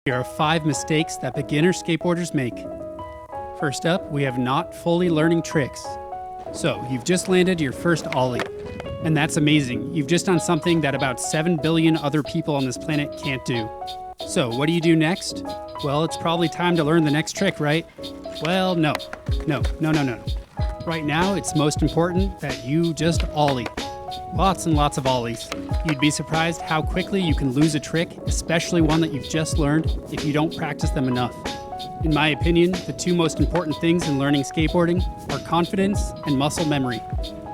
Here are 5 mistakes that beginner skateboarders make. First up, we have not fully learning tricks. So, you've just landed your first ollie. And that's amazing. You've just done something that about 7 billion other people on this planet can't do. So, what do you do next? Well, it's probably time to learn the next trick, right? Well, no. Right now, it's most important that you just ollie. Lots and lots of ollies. You'd be surprised how quickly you can lose a trick, especially one that you've just learned, if you don't practice them enough. In my opinion, the 2 most important things in learning skateboarding are confidence and muscle memory.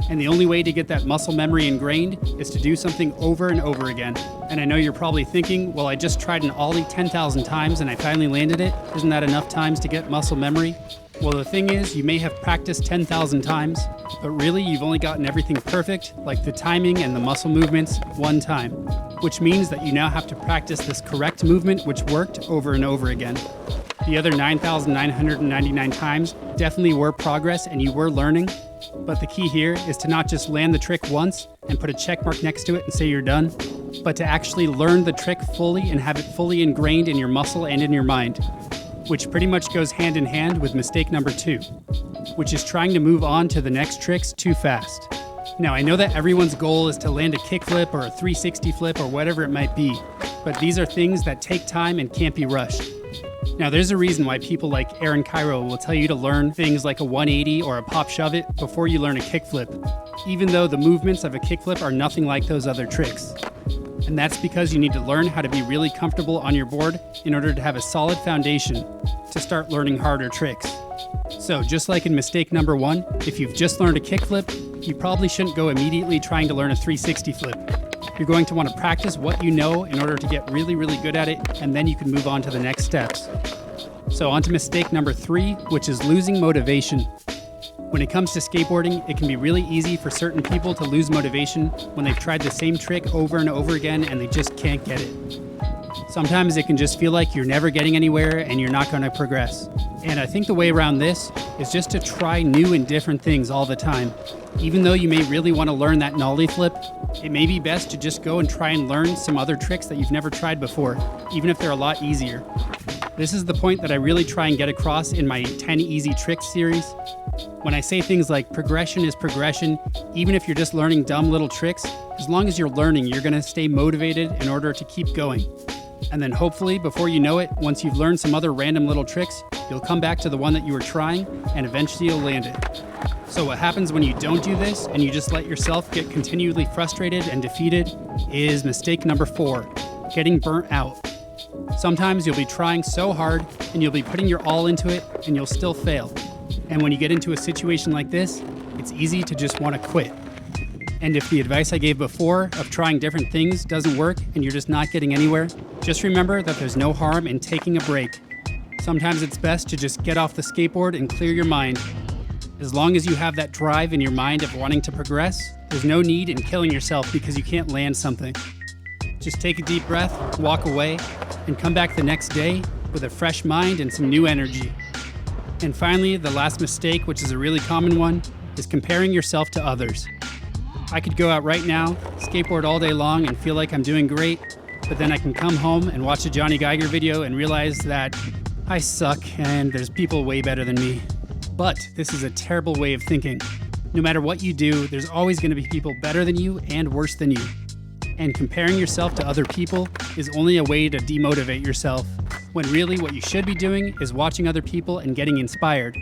And the only way to get that muscle memory ingrained is to do something over and over again. And I know you're probably thinking, well, I just tried an ollie 10,000 times and I finally landed it. Isn't that enough times to get muscle memory? Well, the thing is, you may have practiced 10,000 times, but really you've only gotten everything perfect, like the timing and the muscle movements, 1 time. Which means that you now have to practice this correct movement which worked over and over again. The other 9,999 times definitely were progress and you were learning, but the key here is to not just land the trick once and put a check mark next to it and say you're done, but to actually learn the trick fully and have it fully ingrained in your muscle and in your mind. Which pretty much goes hand in hand with mistake number 2, which is trying to move on to the next tricks too fast. Now, I know that everyone's goal is to land a kickflip or a 360 flip or whatever it might be, but these are things that take time and can't be rushed. Now, there's a reason why people like Aaron Cairo will tell you to learn things like a 180 or a pop shove it before you learn a kickflip, even though the movements of a kickflip are nothing like those other tricks. And that's because you need to learn how to be really comfortable on your board in order to have a solid foundation to start learning harder tricks. So just like in mistake number 1, if you've just learned a kickflip, you probably shouldn't go immediately trying to learn a 360 flip. You're going to want to practice what you know in order to get really good at it, and then you can move on to the next steps. So on to mistake number 3, which is losing motivation. When it comes to skateboarding, it can be really easy for certain people to lose motivation when they've tried the same trick over and over again and they just can't get it. Sometimes it can just feel like you're never getting anywhere and you're not going to progress. And I think the way around this is just to try new and different things all the time. Even though you may really want to learn that Nollie flip, it may be best to just go and try and learn some other tricks that you've never tried before, even if they're a lot easier. This is the point that I really try and get across in my 10 Easy Tricks series. When I say things like progression is progression, even if you're just learning dumb little tricks, as long as you're learning, you're going to stay motivated in order to keep going. And then hopefully, before you know it, once you've learned some other random little tricks, you'll come back to the one that you were trying, and eventually you'll land it. So what happens when you don't do this, and you just let yourself get continually frustrated and defeated, is mistake number 4, getting burnt out. Sometimes you'll be trying so hard, and you'll be putting your all into it, and you'll still fail. And when you get into a situation like this, it's easy to just want to quit. And if the advice I gave before of trying different things doesn't work and you're just not getting anywhere, just remember that there's no harm in taking a break. Sometimes it's best to just get off the skateboard and clear your mind. As long as you have that drive in your mind of wanting to progress, there's no need in killing yourself because you can't land something. Just take a deep breath, walk away, and come back the next day with a fresh mind and some new energy. And finally, the last mistake, which is a really common one, is comparing yourself to others. I could go out right now, skateboard all day long and feel like I'm doing great, but then I can come home and watch a Johnny Geiger video and realize that I suck and there's people way better than me. But this is a terrible way of thinking. No matter what you do, there's always going to be people better than you and worse than you. And comparing yourself to other people is only a way to demotivate yourself, when really what you should be doing is watching other people and getting inspired,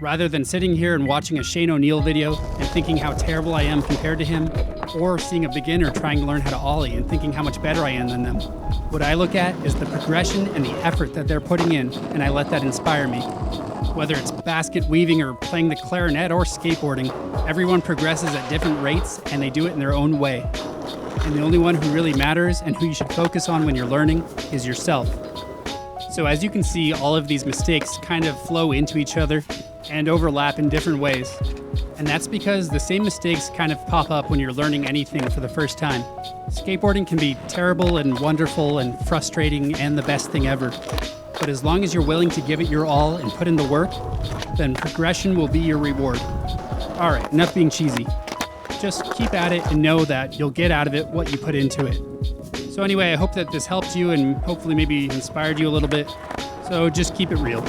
rather than sitting here and watching a Shane O'Neill video and thinking how terrible I am compared to him, or seeing a beginner trying to learn how to ollie and thinking how much better I am than them. What I look at is the progression and the effort that they're putting in, and I let that inspire me. Whether it's basket weaving or playing the clarinet or skateboarding, everyone progresses at different rates and they do it in their own way. And the only one who really matters and who you should focus on when you're learning is yourself. So as you can see, all of these mistakes kind of flow into each other and overlap in different ways. And that's because the same mistakes kind of pop up when you're learning anything for the first time. Skateboarding can be terrible and wonderful and frustrating and the best thing ever. But as long as you're willing to give it your all and put in the work, then progression will be your reward. All right, enough being cheesy. Just keep at it and know that you'll get out of it what you put into it. So anyway, I hope that this helped you and hopefully maybe inspired you a little bit. So just keep it real.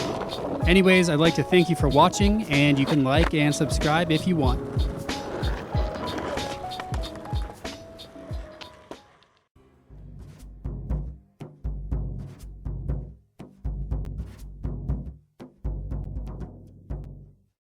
Anyways, I'd like to thank you for watching, and you can like and subscribe if you want.